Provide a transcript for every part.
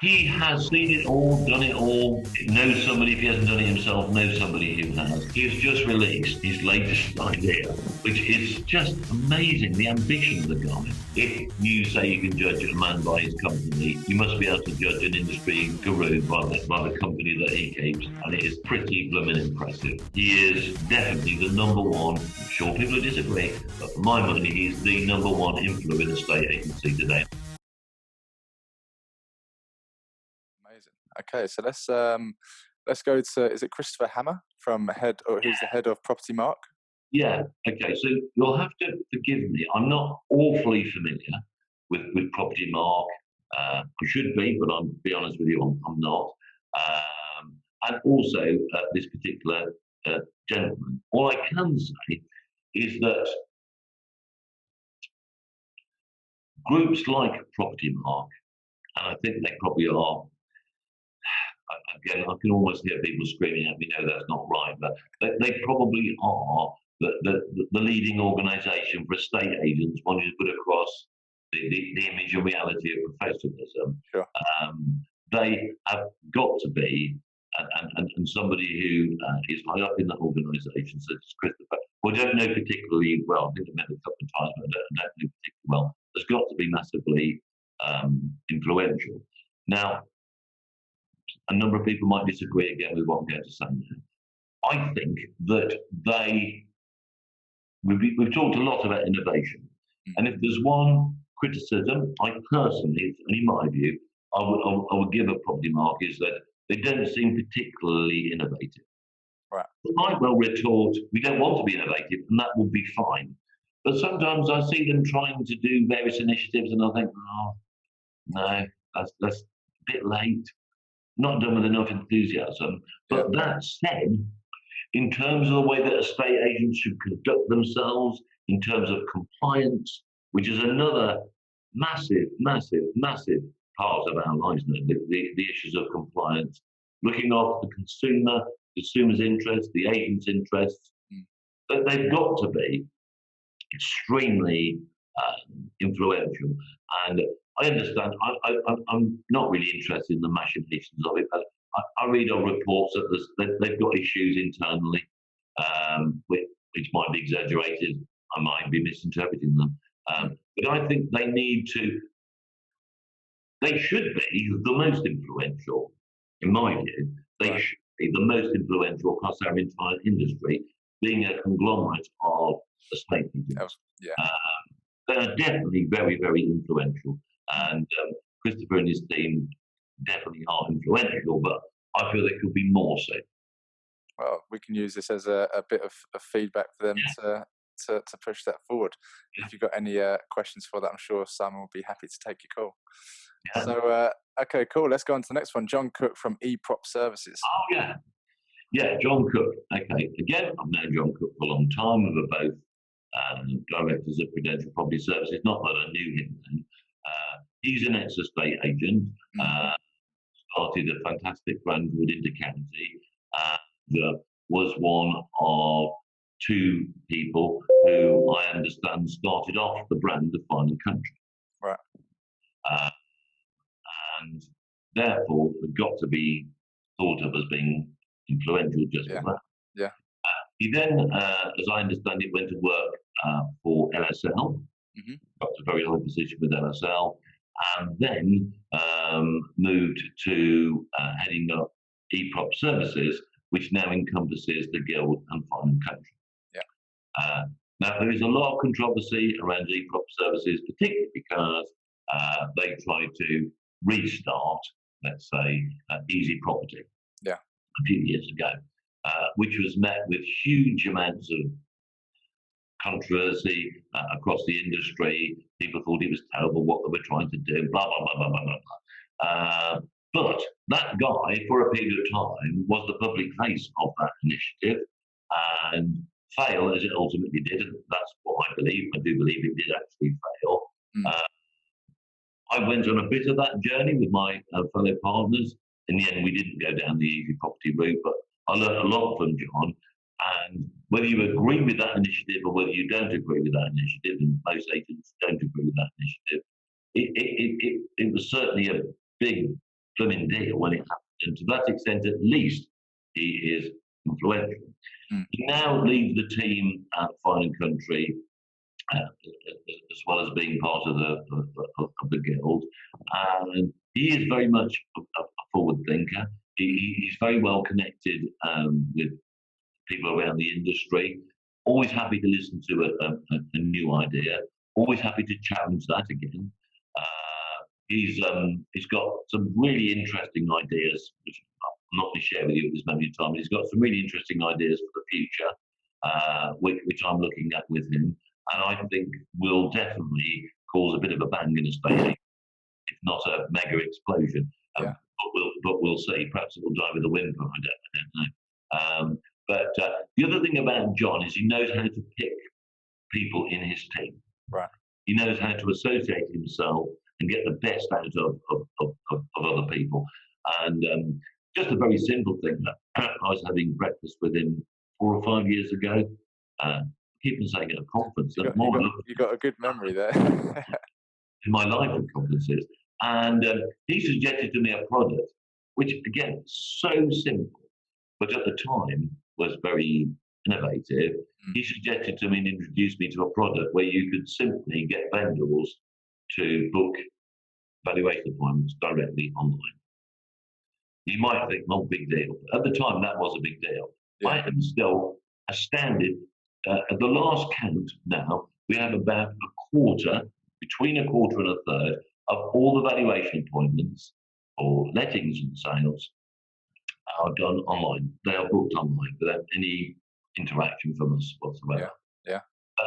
He has seen it all, done it all, knows somebody, if he hasn't done it himself, knows somebody who has. He's just released his latest idea, which is just amazing, the ambition of the guy. If you say you can judge a man by his company, you must be able to judge an industry guru by the company that he keeps, and it is pretty blooming impressive. He is definitely the number one, I'm sure people will disagree, but for my money, he's the number one influence estate agency today. Amazing. Okay, so let's go to, is it Christopher Hammer from head, or who's the head of Property Mark? Yeah, okay, so you'll have to forgive me. I'm not awfully familiar with Property Mark. I should be, but I'll be honest with you, I'm not. And also, this particular gentleman. All I can say is that groups like Property Mark, and I think they probably are, again, I can almost hear people screaming at me, no, that's not right, but they probably are the leading organisation for estate agents wanting to put across the image and reality of professionalism. Sure. They have got to be, and somebody who is high up in that organisation, such as Christopher, who I don't know particularly well, I think I've met a couple of times, but I don't know particularly well, has got to be massively influential. Now, a number of people might disagree again with what I'm going to say now. I think that we've talked a lot about innovation, and if there's one criticism, I personally, and in my view, I would give a Property Mark is that they don't seem particularly innovative. Right. They might well retort, we don't want to be innovative, and that will be fine. But sometimes I see them trying to do various initiatives, and I think, oh, no, that's a bit late. Not done with enough enthusiasm. But that said, in terms of the way that estate agents should conduct themselves, in terms of compliance, which is another massive, massive, massive part of our lives now, the issues of compliance, looking after the consumer's interests, the agent's interests, but they've got to be extremely influential. And I understand. I'm not really interested in the machinations of it. I read on reports that they've got issues internally, which might be exaggerated. I might be misinterpreting them. But I think they should be the most influential, in my view. They should be the most influential across our entire industry, being a conglomerate of estate agents. They are definitely very, very influential. And Christopher and his team definitely are influential, but I feel they could be more so. Well, we can use this as a bit of feedback for them to push that forward. If you've got any questions for that, I'm sure Simon will be happy to take your call. So, okay, cool. Let's go on to the next one. John Cook from eProp Services. Oh, yeah. Yeah, John Cook. Okay, again, I've known John Cook for a long time. We were both directors of Prudential Property Services. Not that I knew him then. He's an ex-estate agent. Started a fantastic brand called Intercounty. Was one of two people who I understand started off the brand of Fine & Country. Right. And therefore, they've got to be thought of as being influential just for that. Yeah. He then, as I understand it, went to work for LSL, got to a very high position with LSL, and then moved to heading up eProp Services, which now encompasses the Guild and Fine & Country. Yeah. Now, there is a lot of controversy around eProp Services, particularly because they tried to restart, let's say, Easy Property a few years ago, which was met with huge amounts of controversy across the industry. People thought it was terrible what they were trying to do, blah, blah, blah, blah, blah, blah. But that guy, for a period of time, was the public face of that initiative, and fail as it ultimately did, and that's what I believe. I do believe it did actually fail. I went on a bit of that journey with my fellow partners. In the end, we didn't go down the Easy Property route, but I learned a lot from John. And whether you agree with that initiative or whether you don't agree with that initiative, and most agents don't agree with that initiative, it was certainly a big blooming deal when it happened. And to that extent, at least, he is influential. He now leads the team at Fine and Country, as well as being part of the guild. And he is very much a forward thinker. He's very well connected with people around the industry. Always happy to listen to a new idea. Always happy to challenge that again. He's got some really interesting ideas, which I'm not going to share with you at this moment in time. He's got some really interesting ideas for the future, which I'm looking at with him, and I think will definitely cause a bit of a bang in a state, if not a mega explosion. But we'll see. Perhaps it will die with a whimper. I don't know. But the other thing about John is he knows how to pick people in his team. Right. He knows how to associate himself and get the best out of other people. And just a very simple thing. I was having breakfast with him 4 or 5 years ago. I keep on saying at a conference. You got a good memory there. In my life at conferences. And he suggested to me a product, which, again, so simple, but at the time was very innovative. He suggested to me and introduced me to a product where you could simply get vendors to book valuation appointments directly online. You might think, not a big deal. But at the time, that was a big deal. Yeah. I am still astounded. At the last count now, we have about between a quarter and a third of all the valuation appointments or lettings and sales are done online. They are booked online without any interaction from us whatsoever. Yeah.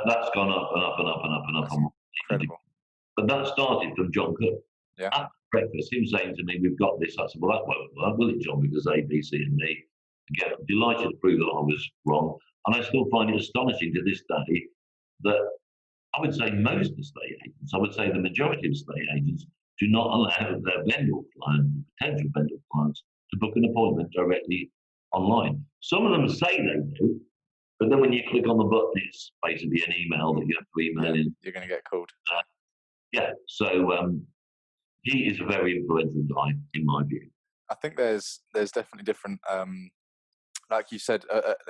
That's gone up and up and up and up and up. Incredible. But that started from John Cook. Yeah. At breakfast, him saying to me, "We've got this." I said, "Well, that won't work, will it, John? Because A, B, C, and D." Again, I'm delighted to prove that I was wrong. And I still find it astonishing to this day that I would say most estate agents, I would say the majority of estate agents, do not allow their vendor clients, potential vendor clients, to book an appointment directly online. Some of them say they do, but then when you click on the button, it's basically an email that you have to email in. You're going to get called. So he is a very influential guy, in my view. I think there's definitely different, like you said,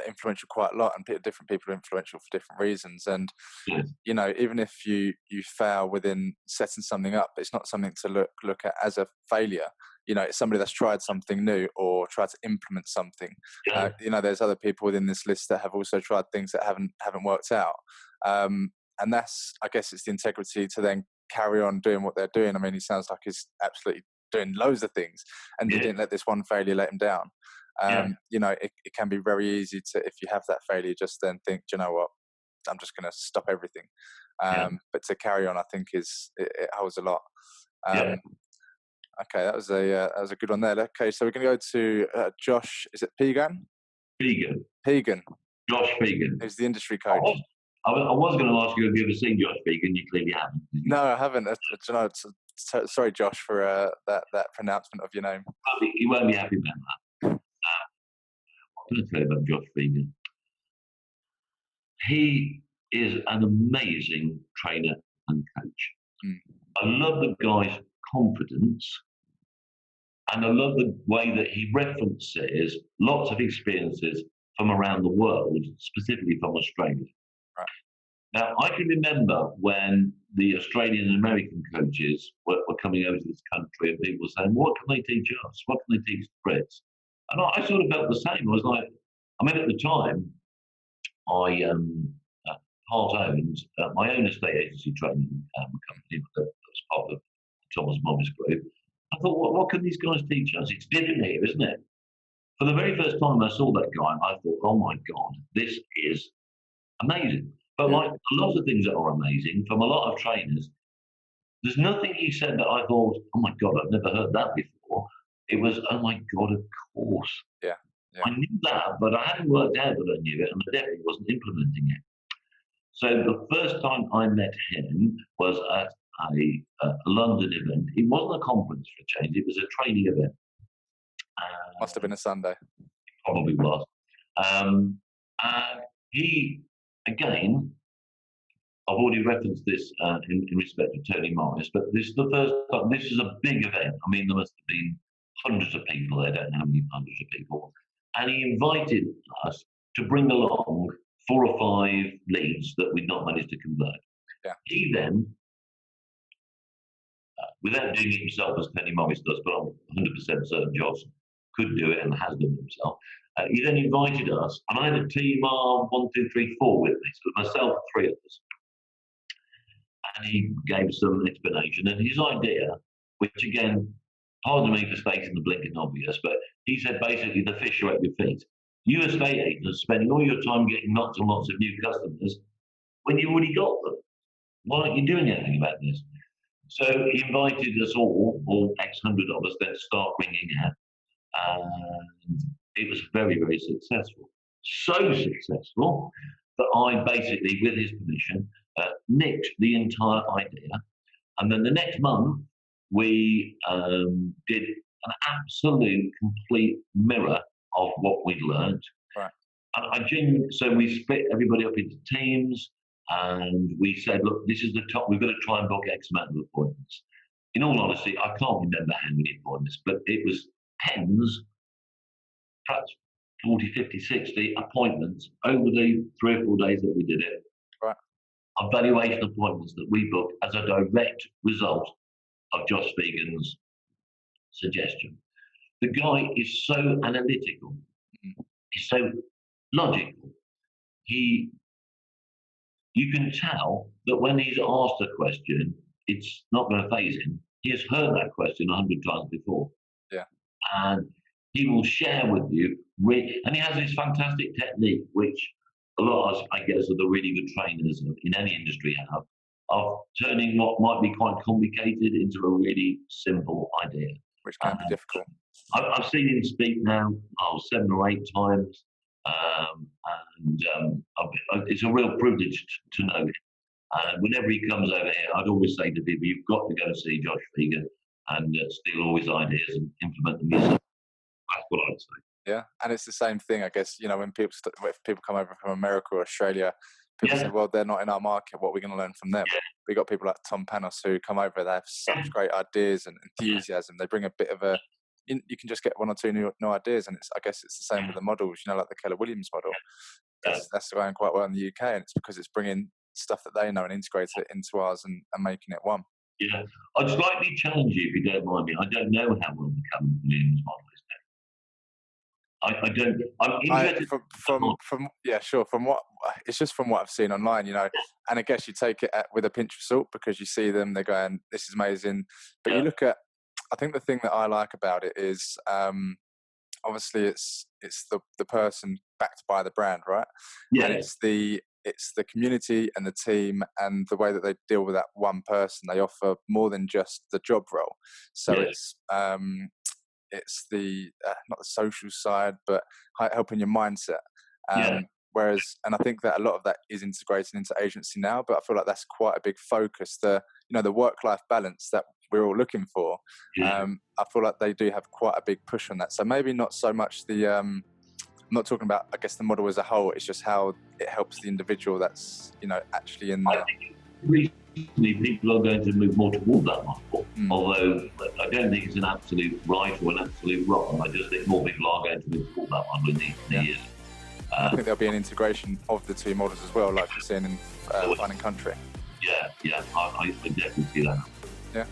influential quite a lot, and different people are influential for different reasons. And you know, even if you fail within setting something up, it's not something to look at as a failure. You know, it's somebody that's tried something new or tried to implement something. You know, there's other people within this list that have also tried things that haven't worked out. And that's, I guess, it's the integrity to then carry on doing what they're doing. I mean, he sounds like he's absolutely doing loads of things, and he didn't let this one failure let him down. You know, it can be very easy to, if you have that failure, just then think, do you know what, I'm just going to stop everything. But to carry on, I think it holds a lot. Okay, that was a good one there. Okay, so we're going to go to Josh. Is it Pegan? Pegan. Josh Pegan. Who's the industry coach? I was going to ask you if you ever seen Josh Pegan. You clearly haven't. No, I haven't. You know, sorry, Josh, for that pronouncement of your name. He won't be happy about that. I'm going to tell you about Josh Pegan. He is an amazing trainer and coach. I love the guy's confidence, and I love the way that he references lots of experiences from around the world, specifically from Australia. Right. Now, I can remember when the Australian and American coaches were coming over to this country, and people were saying, "What can they teach us? What can they teach the Brits?" And I sort of felt the same. I was like, I mean, at the time, I part-owned my own estate agency training company that was part of Thomas Morris Group. I thought, what can these guys teach us? It's different here, isn't it? For the very first time I saw that guy, I thought, oh my God, this is amazing. But like a lot of things that are amazing from a lot of trainers, there's nothing he said that I thought, oh my God, I've never heard that before. It was, oh my God, of course. Yeah. I knew that, but I hadn't worked out that I knew it, and I definitely wasn't implementing it. So the first time I met him was at a London event. It wasn't a conference for a change, it was a training event. Must have been a Sunday. Probably was. And he, again, I've already referenced this in respect to Tony Morris, but this is the first time. This is a big event. I mean, there must have been hundreds of people. They don't know how many hundreds of people. And he invited us to bring along 4 or 5 leads that we'd not managed to convert. Yeah. He then, without doing it himself as Penny Morris does, but I'm 100% certain Josh could do it and has done it himself. He then invited us, and I had a team of 1, 2, 3, 4 with me, so myself, 3 of us. And he gave some explanation, and his idea, which again, pardon me for stating the blinking obvious, but he said basically the fish are at your feet. You estate agents are spending all your time getting lots and lots of new customers when you already got them. Why aren't you doing anything about this? So he invited us all X hundred of us, then to start ringing out. And it was very, very successful. So successful that I basically, with his permission, nicked the entire idea. And then the next month, we did an absolute complete mirror of what we'd learned. Right. And so we split everybody up into teams, and we said, look, this is the top, we've got to try and book X amount of appointments. In all honesty, I can't remember how many appointments, but it was tens, perhaps 40, 50, 60 appointments over the 3 or 4 days that we did it. Right. Of valuation appointments that we booked as a direct result of Josh Fegan's suggestion. The guy is so analytical. He's so logical. You can tell that when he's asked a question, it's not going to faze him. He has heard that question 100 times before. Yeah. And he will share with you, and he has this fantastic technique, which a lot of us, I guess, are the really good trainers in any industry have, of turning what might be quite complicated into a really simple idea. Which can be difficult. I've seen him speak now 7 or 8 times, and it's a real privilege to know him. And whenever he comes over here, I'd always say to people, you've got to go and see Josh Fegan and steal all his ideas and implement them yourself. That's what I'd say. Yeah, and it's the same thing, I guess. When people come over from America or Australia, people say, well, they're not in our market. What are we going to learn from them? Yeah. We've got people like Tom Panos who come over. They have such great ideas and enthusiasm. They bring a bit of you can just get 1 or 2 new ideas, and I guess it's the same with the models. Like the Keller Williams model. That's going quite well in the UK, and it's because it's bringing stuff that they know and integrating it into ours and making it one. Yeah, I'd slightly challenge you if you don't mind me. I don't know how well the Keller Williams model is now. I don't. I'm interested. From what it's just from what I've seen online, and I guess you take it with a pinch of salt because you see them, they're going, "This is amazing." But you look at, I think the thing that I like about it is, obviously it's the person backed by the brand, right? Yeah. And it's the community and the team and the way that they deal with that one person. They offer more than just the job role. So it's the not the social side, but helping your mindset. Whereas, and I think that a lot of that is integrated into agency now, but I feel like that's quite a big focus. The work-life balance that we're all looking for. I feel like they do have quite a big push on that. So maybe not so much I'm not talking about, I guess, the model as a whole. It's just how it helps the individual that's, actually in there. I think recently people are going to move more toward that model, although I don't think it's an absolute right or an absolute wrong. I just think more people are going to move toward that model in the years. I think there'll be an integration of the 2 models as well, like we're seeing in Fun and Country. Yeah, I definitely see that. Yeah.